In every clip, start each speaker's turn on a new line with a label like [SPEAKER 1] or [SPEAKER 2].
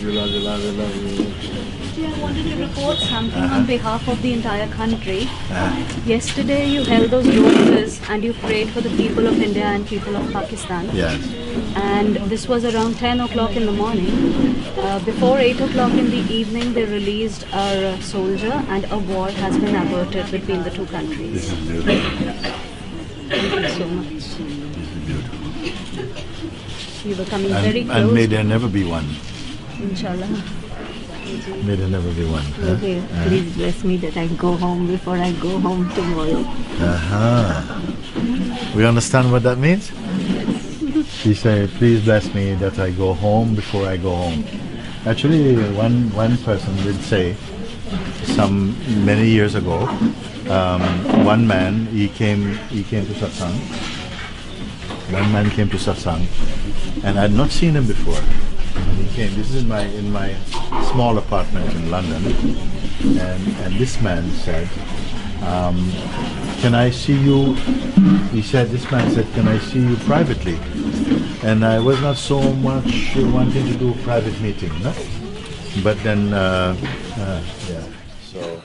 [SPEAKER 1] you, love you, love you, love you.
[SPEAKER 2] I wanted to report something on behalf of the entire country. Yesterday you held those roses and you prayed for the people of India and people of Pakistan.
[SPEAKER 1] Yes.
[SPEAKER 2] And this was around 10 o'clock in the morning. Before 8 o'clock in the evening they released our soldier and a war has been averted between the two countries.
[SPEAKER 1] This is beautiful.
[SPEAKER 2] Thank you so much.
[SPEAKER 1] This is beautiful.
[SPEAKER 2] You were coming very close.
[SPEAKER 1] And may there never be one.
[SPEAKER 2] Inshallah.
[SPEAKER 1] May there never be one.
[SPEAKER 2] Okay, please bless me that I go home before I go home tomorrow.
[SPEAKER 1] We understand what that means? She said, please bless me that I go home before I go home. Actually, one person did say, many years ago, one man, he came to satsang. One man came to satsang, and I had not seen him before. He came. This is in my small apartment in London, and this man said, "Can I see you?" He said, "This man said, can I see you privately?" And I was not so much wanting to do a private meeting, no? But then, yeah. So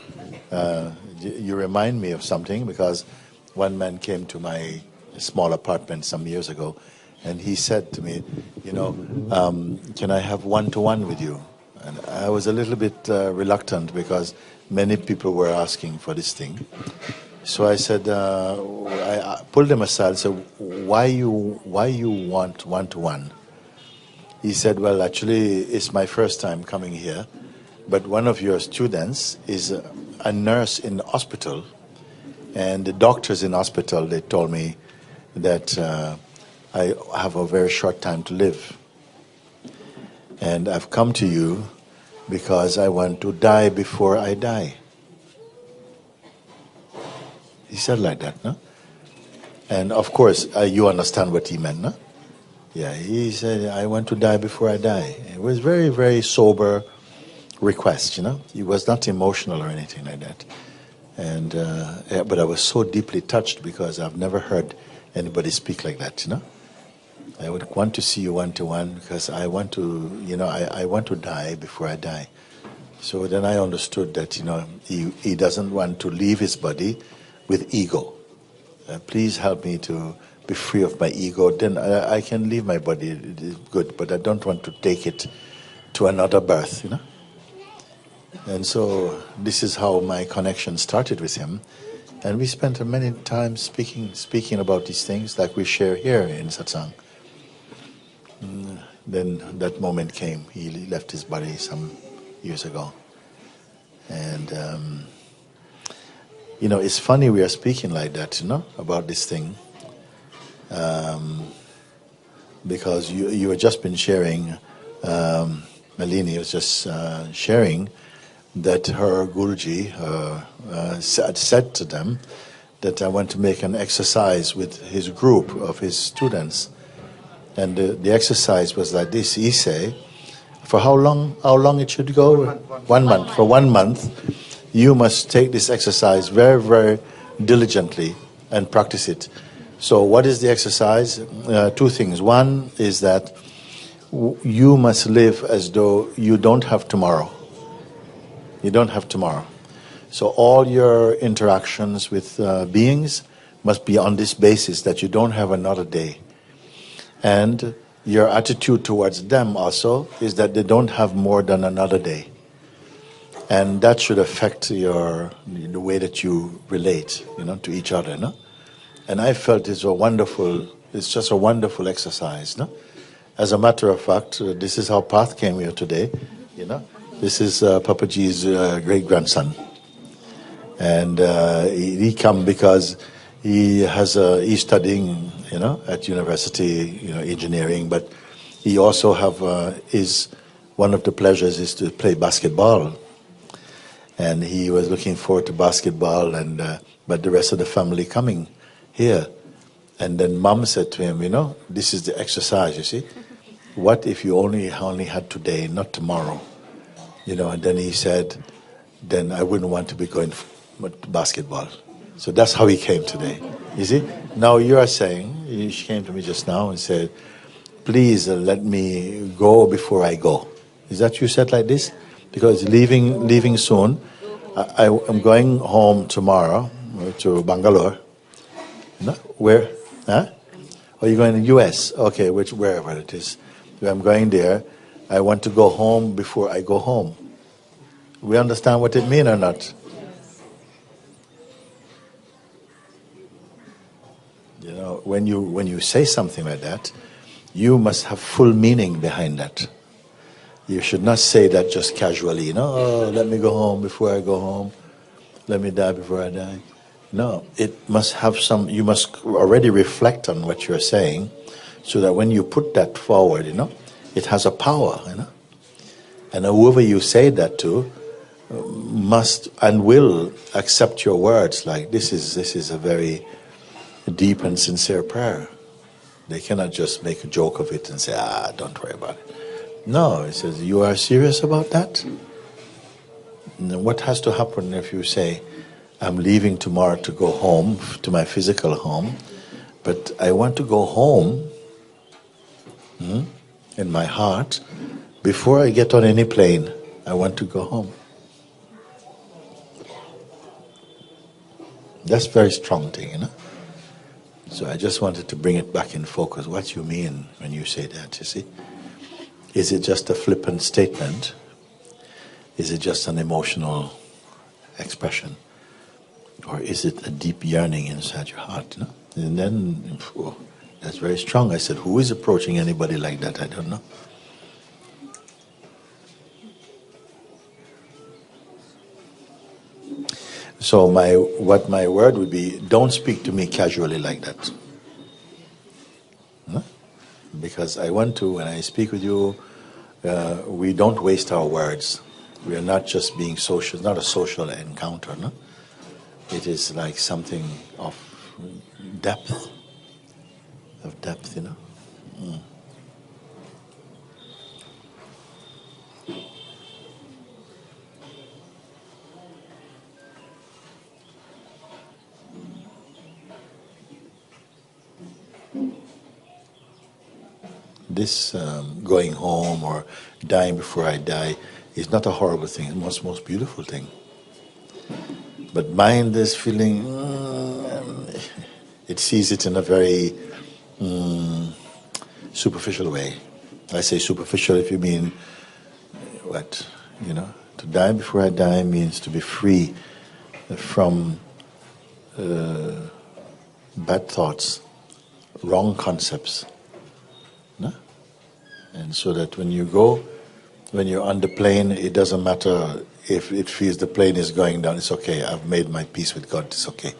[SPEAKER 1] you remind me of something, because one man came to my small apartment some years ago, and he said to me, can I have one-to-one with you? And I was a little bit reluctant, because many people were asking for this thing. So I said, I pulled him aside and said, why you want one-to-one? He said, well, actually, it's my first time coming here, but one of your students is a nurse in the hospital, and the doctors in the hospital, they told me that I have a very short time to live. And I've come to you because I want to die before I die. He said like that, no? And of course, you understand what he meant, no? Yeah, he said, I want to die before I die. It was very, very sober request, He was not emotional or anything like that. And but I was so deeply touched, because I've never heard anybody speak like that, I would want to see you one-to-one, because I want to, I want to die before I die. So then I understood that, he doesn't want to leave his body with ego. Please help me to be free of my ego. Then I can leave my body, it is good, but I don't want to take it to another birth, And so this is how my connection started with him. And we spent many times speaking about these things like we share here in satsang. Then that moment came. He left his body some years ago. And, it's funny we are speaking like that, about this thing. Because you had just been sharing, Malini was just sharing that her Guruji said to them that I want to make an exercise with his group of his students. And the exercise was like this. He said, for how long it should go? 1 month. For 1 month, you must take this exercise very, very diligently and practice it. So what is the exercise? 2 things. One is that you must live as though you don't have tomorrow. You don't have tomorrow. So all your interactions with beings must be on this basis, that you don't have another day. And your attitude towards them also is that they don't have more than another day. And that should affect the way that you relate, to each other, no? And I felt it's just a wonderful exercise, no? As a matter of fact, this is how Path came here today, This is Papaji's great-grandson. And he come because he's studying, at university, engineering, but he also one of the pleasures is to play basketball. And he was looking forward to basketball, but the rest of the family coming here. And then Mom said to him, this is the exercise, you see. What if you only had today, not tomorrow? And then he said, then I wouldn't want to be going to basketball. So that's how he came today. You see? Now you are saying, she came to me just now and said, please let me go before I go. Is that you said like this? Because leaving soon. I'm going home tomorrow to Bangalore. No? Where? Huh? Oh, you're going to the U.S.? Okay, wherever it is. I'm going there. I want to go home before I go home. We understand what it means or not? You know, when you say something like that, you must have full meaning behind that. You should not say that just casually, oh, let me go home before I go home. Let me die before I die. No, it must have you must already reflect on what you're saying so that when you put that forward, it has a power, And whoever you say that to must and will accept your words like this is a very deep and sincere prayer. They cannot just make a joke of it and say, don't worry about it. No, it says, you are serious about that? And what has to happen if you say, I'm leaving tomorrow to go home, to my physical home, but I want to go home in my heart. Before I get on any plane, I want to go home. That's a very strong thing, So I just wanted to bring it back in focus. What you mean when you say that, you see? Is it just a flippant statement? Is it just an emotional expression? Or is it a deep yearning inside your heart? And then, that's very strong. I said, who is approaching anybody like that? I don't know. So what my word would be, don't speak to me casually like that. Because I want to, when I speak with you, we don't waste our words. We are not just being social. It's not a social encounter, no? It is like something of depth. This going home or dying before I die is not a horrible thing. It's the most beautiful thing. But mind is feeling, it sees it in a very superficial way. I say superficial if you mean, what? To die before I die means to be free from bad thoughts, wrong concepts. No? And so that when you're on the plane, it doesn't matter if it feels the plane is going down, it's okay. I've made my peace with God, it's okay.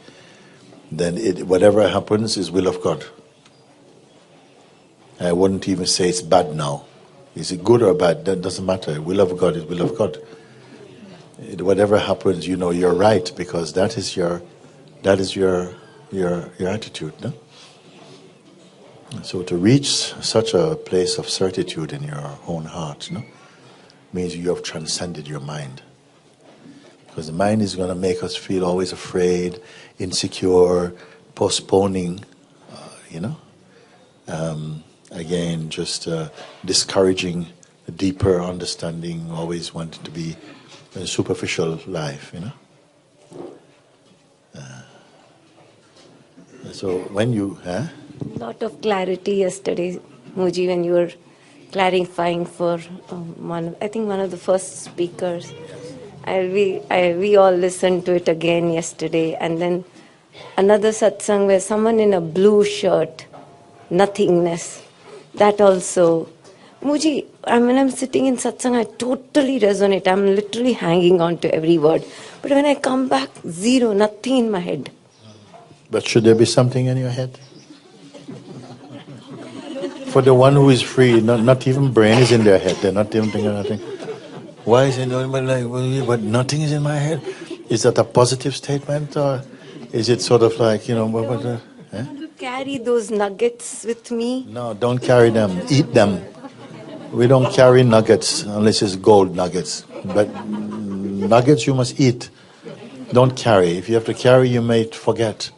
[SPEAKER 1] Then whatever happens is will of God. I wouldn't even say it's bad now. Is it good or bad? That doesn't matter. Will of God is will of God. Whatever happens, you're right, because that is your attitude, no? So to reach such a place of certitude in your own heart, means you have transcended your mind. Because the mind is going to make us feel always afraid, insecure, postponing, again, just discouraging a deeper understanding, always wanting to be a superficial life, So when you...
[SPEAKER 3] lot of clarity yesterday, Mooji, when you were clarifying for one of the first speakers. We all listened to it again yesterday, and then another satsang where someone in a blue shirt, nothingness, that also. Mooji, when I'm sitting in satsang, I totally resonate. I'm literally hanging on to every word. But when I come back, zero, nothing in my head.
[SPEAKER 1] But should there be something in your head? For the one who is free, not even brain is in their head. They're not even thinking nothing. Why is it but nothing is in my head? Is that a positive statement, or is it sort of like,
[SPEAKER 3] Carry those nuggets with me?
[SPEAKER 1] No, don't carry them. Eat them. We don't carry nuggets unless it's gold nuggets. But nuggets you must eat. Don't carry. If you have to carry, you might forget.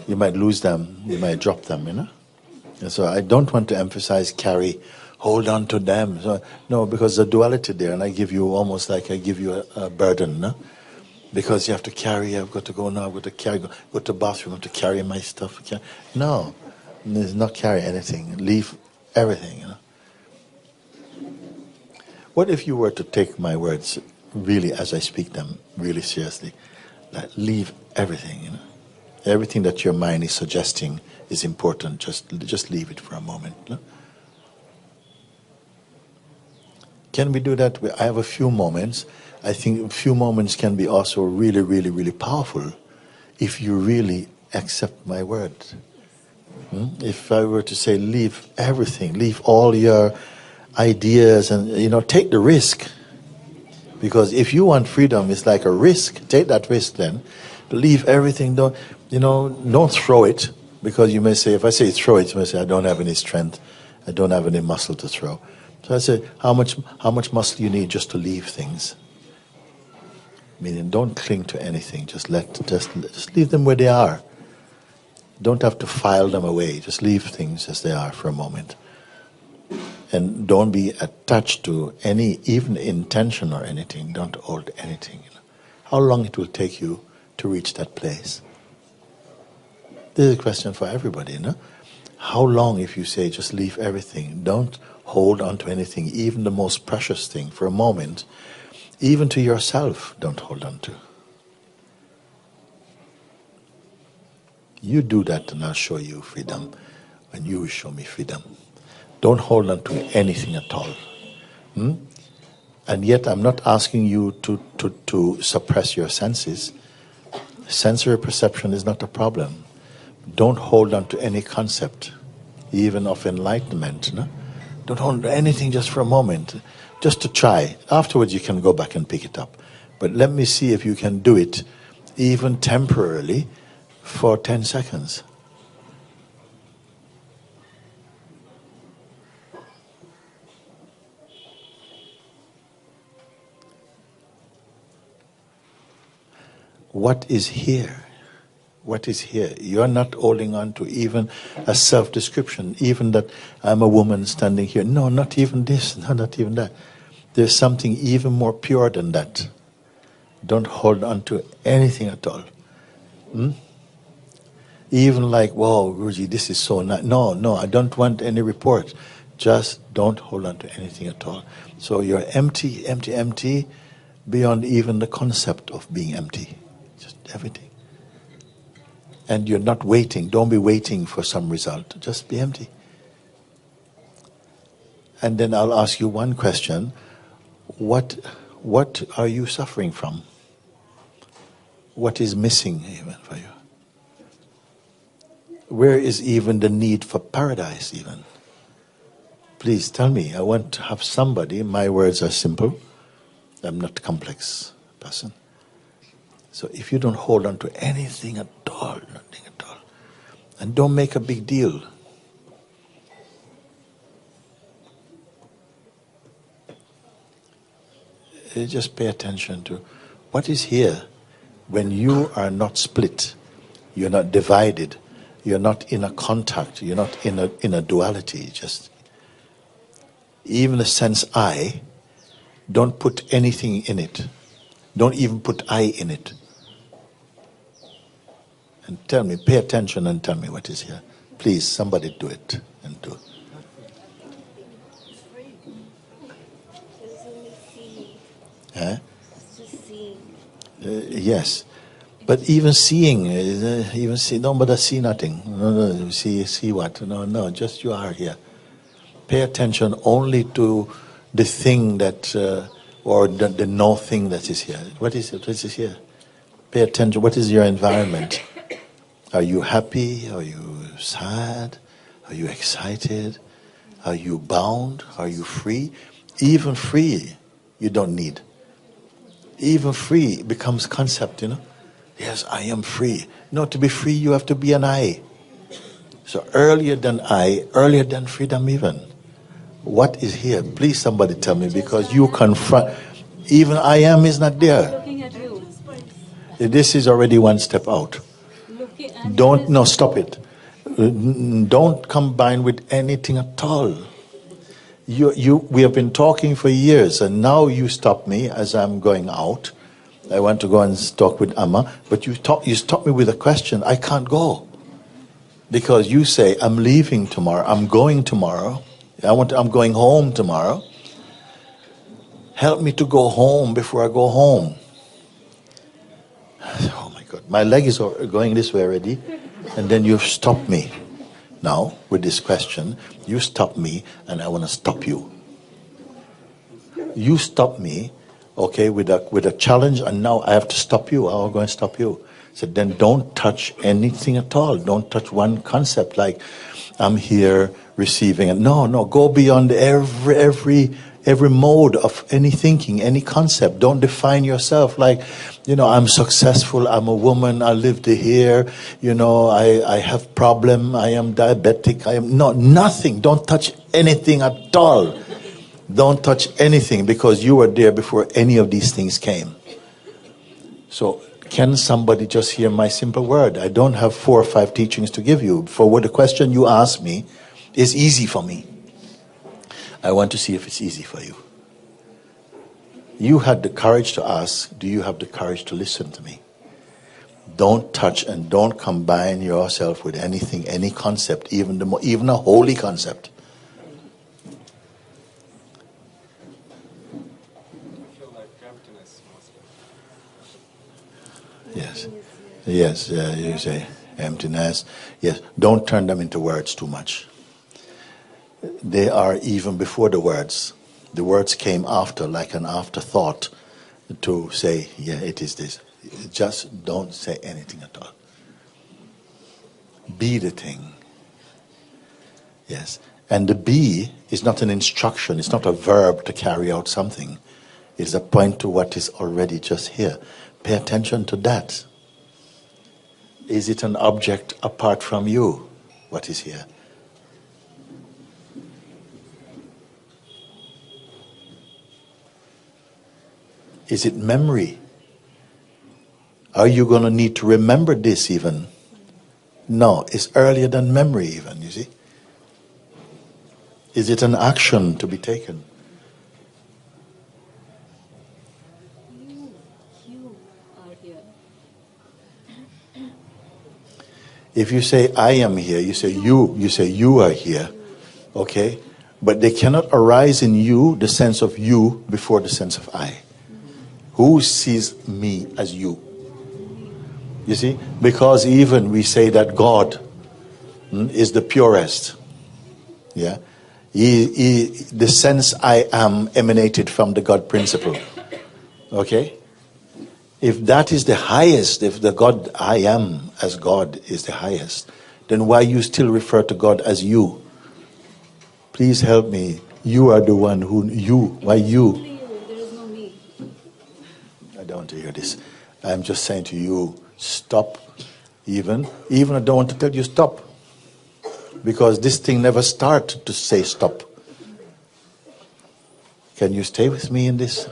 [SPEAKER 1] You might lose them. You might drop them, And so I don't want to emphasize carry hold on to them. So, no, because the duality there, and I give you almost like I give you a burden, no? Because you have to carry, I've got to go now, I've got to carry, go to the bathroom, I have to carry my stuff. No, it's not carry anything. Leave everything, you know. What if you were to take my words really as I speak them, really seriously? Like, leave everything, you know. Everything that your mind is suggesting is important. Just leave it for a moment. No? Can we do that? I have a few moments. I think a few moments can be also really, really, really powerful if you really accept my word. If I were to say, leave everything, leave all your ideas, and take the risk. Because if you want freedom, it's like a risk. Take that risk then. Leave everything. Don't throw it. Because you may say, if I say throw it, you may say, I don't have any strength. I don't have any muscle to throw. So I say, how much muscle you need just to leave things? Meaning, don't cling to anything. Just leave them where they are. Don't have to file them away. Just leave things as they are for a moment. And don't be attached to any, even intention or anything. Don't hold anything. How long it will take you to reach that place? This is a question for everybody, no? How long, if you say, just leave everything, don't hold on to anything, even the most precious thing, for a moment, even to yourself, don't hold on to. You do that and I'll show you freedom, and you will show me freedom. Don't hold on to anything at all. And yet I'm not asking you to suppress your senses. Sensory perception is not a problem. Don't hold on to any concept, even of enlightenment. No? Don't hold on to anything just for a moment, just to try. Afterwards you can go back and pick it up. But let me see if you can do it, even temporarily, for 10 seconds. What is here? What is here? You're not holding on to even a self-description, even that I'm a woman standing here. No, not even this, no, not even that. There's something even more pure than that. Don't hold on to anything at all. Even like, wow, Guruji, this is so nice. No, I don't want any report. Just don't hold on to anything at all. So you're empty, empty, empty, beyond even the concept of being empty. Just everything. And you're not waiting. Don't be waiting for some result. Just be empty. And then I'll ask you one question. What are you suffering from? What is missing even for you? Where is even the need for paradise even? Please tell me. I want to have somebody. My words are simple. I'm not a complex person. So if you don't hold on to anything at all, nothing at all, and don't make a big deal. Just pay attention to what is here when you are not split, you're not divided, you're not in a contact, you're not in a duality. Just even the sense I, don't put anything in it. Don't even put I in it. And tell me, pay attention and tell me what is here. Please, somebody do it and do it. Huh? Yes. But even seeing, nobody see nothing. No, see what? No, just you are here. Pay attention only to the thing that, or the no thing that is here. What is it? What is here? Pay attention. What is your environment? Are you happy? Are you sad? Are you excited? Are you bound? Are you free? Even free, you don't need. Even free becomes concept, Yes, I am free. No, to be free, you have to be an I. So earlier than I, earlier than freedom even. What is here? Please somebody tell me, because you confront. Even I am is not there.
[SPEAKER 2] Looking at you.
[SPEAKER 1] This is already one step out. Stop it. Don't combine with anything at all. We have been talking for years, and now you stop me as I'm going out. I want to go and talk with Amma, but you stop me with a question. I can't go because you say I'm leaving tomorrow. I'm going tomorrow. I'm going home tomorrow. Help me to go home before I go home. Oh my God, my leg is going this way already, and then you've stopped me. Now with this question, you stop me, and I want to stop you. You stop me. Okay, with a challenge, and now I have to stop you. I'm going to stop you. So then don't touch anything at all. Don't touch one concept like I'm here receiving it. No, go beyond every mode of any thinking, any concept. Don't define yourself like, I'm successful, I'm a woman, I lived here, I have problem, I am diabetic, nothing. Don't touch anything at all. Don't touch anything because you were there before any of these things came. So can somebody just hear my simple word? I don't have 4 or 5 teachings to give you. For what the question you asked me is easy for me. I want to see if it's easy for you. You had the courage to ask, do you have the courage to listen to me? Don't touch and don't combine yourself with anything, any concept, even a holy concept. Yes, you say emptiness. Yes, don't turn them into words too much. They are even before the words. The words came after, like an afterthought to say, yeah, it is this. Just don't say anything at all. Be the thing. Yes. And the be is not an instruction. It's not a verb to carry out something. It's a point to what is already just here. Pay attention to that. Is it an object apart from you, what is here? Is it memory? Are you going to need to remember this even? No, it's earlier than memory even, you see? Is it an action to be taken? If you say, I am here, you say you are here, okay? But they cannot arise in you, the sense of you, before the sense of I. Who sees me as you? You see? Because even we say that God is the purest. Yeah? The sense I am emanated from the God principle. Okay? If that is the highest, if the God I am as God is the highest, then why you still refer to God as you? Please help me. You are the one who, you. Why you?
[SPEAKER 2] There is no me.
[SPEAKER 1] I don't want to hear this. I'm just saying to you, stop. Even I don't want to tell you stop. Because this thing never started to say stop. Can you stay with me in this?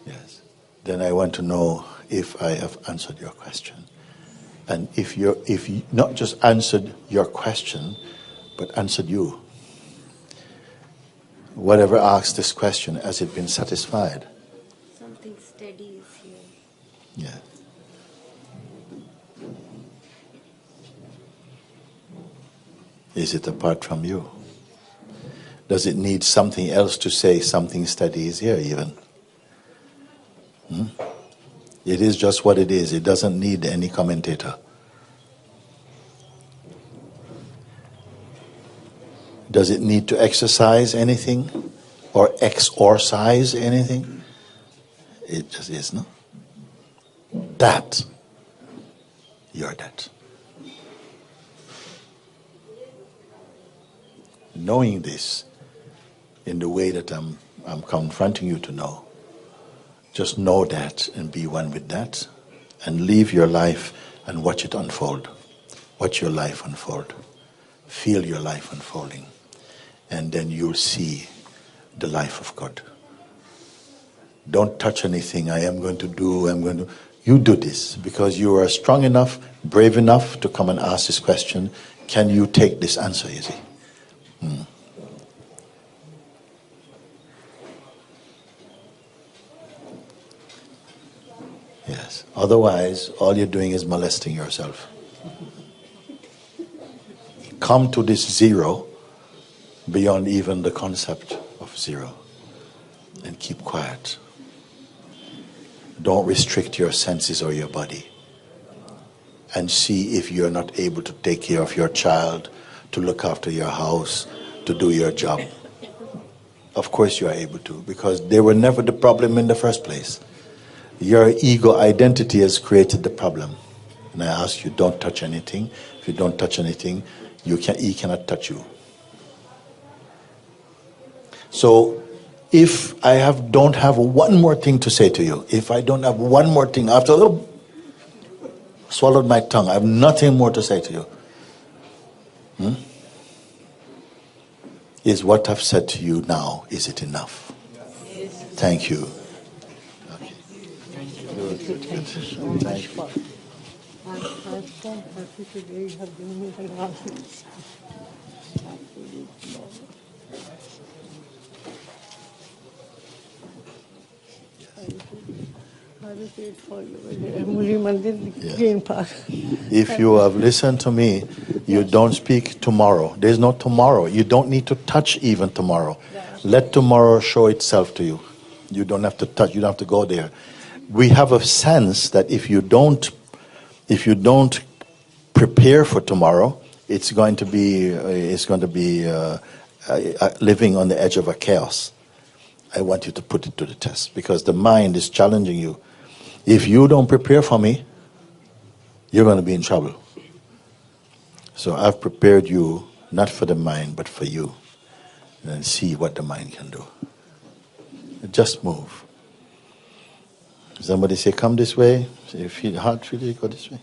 [SPEAKER 1] Yes. Then I want to know if I have answered your question. And if you not just answered your question, but answered you. Whatever asked this question, has it been satisfied?
[SPEAKER 3] Something steady is here.
[SPEAKER 1] Yeah. Is it apart from you? Does it need something else to say something steady is here even? It is just what it is. It doesn't need any commentator. Does it need to exercise anything? Or exorcise anything? It just is, no? That. You're that. Knowing this in the way that I'm confronting you to know, just know that and be one with that and live your life and watch it unfold. Watch your life unfold. Feel your life unfolding. And then you'll see the life of God. Don't touch anything. I'm going to. You do this because you are strong enough, brave enough to come and ask this question. Can you take this answer, you see? Yes. Otherwise, all you're doing is molesting yourself. Come to this zero beyond even the concept of zero and keep quiet. Don't restrict your senses or your body. And see if you're not able to take care of your child, to look after your house, to do your job. Of course you are able to, because they were never the problem in the first place. Your ego identity has created the problem. And I ask you, don't touch anything. If you don't touch anything, he cannot touch you. So, if I don't have one more thing to say to you, if I don't have one more thing, after swallowed my tongue, I have nothing more to say to you. Is what I've said to you now, is it enough? Yes. Thank you. Okay.
[SPEAKER 4] Thank you so much for. I'm so happy today you have given me the knowledge.
[SPEAKER 1] If you have listened to me, you don't speak tomorrow. There's no tomorrow. You don't need to touch even tomorrow. Let tomorrow show itself to you. You don't have to touch. You don't have to go there. We have a sense that if you don't prepare for tomorrow, it's going to be living on the edge of a chaos. I want you to put it to the test, because the mind is challenging you. If you don't prepare for me, you're going to be in trouble. So I've prepared you, not for the mind, but for you. And then see what the mind can do. Just move. Somebody say, come this way. Say, if your heart really go this way.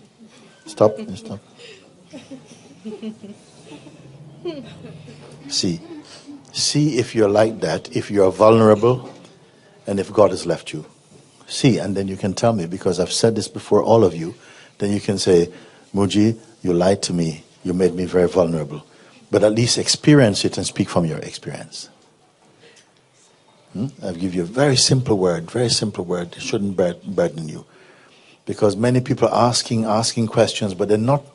[SPEAKER 1] Stop and stop. See if you're like that, if you're vulnerable, and if God has left you. See, and then you can tell me, because I've said this before all of you. Then you can say, Mooji, you lied to me. You made me very vulnerable. But at least experience it and speak from your experience. I'll give you a very simple word. It shouldn't burden you. Because many people are asking questions, but they're not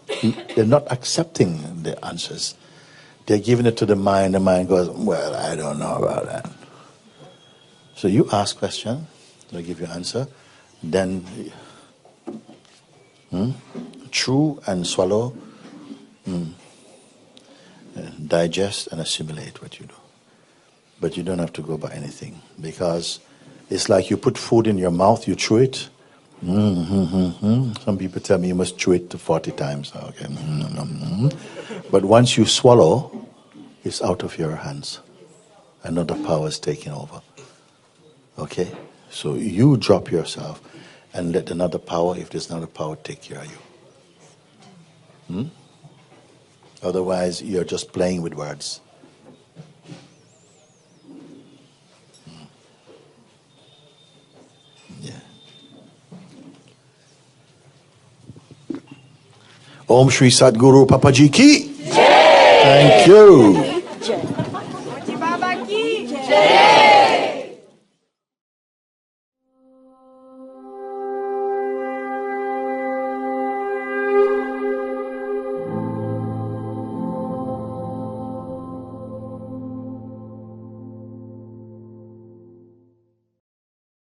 [SPEAKER 1] accepting the answers. They're giving it to the mind. The mind goes, well, I don't know about that. So you ask question, they'll give you answer. Then chew and swallow, digest and assimilate what you do. But you don't have to go by anything, because it's like you put food in your mouth, you chew it. Some people tell me you must chew it 40 times. Okay. But once you swallow, it's out of your hands. Another power is taking over. Okay? So you drop yourself and let another power, if there's another power, take care of you. Otherwise, you're just playing with words. Yeah. Om Shri Sadguru Papaji ki. Thank you.
[SPEAKER 5] Mooji Baba ki.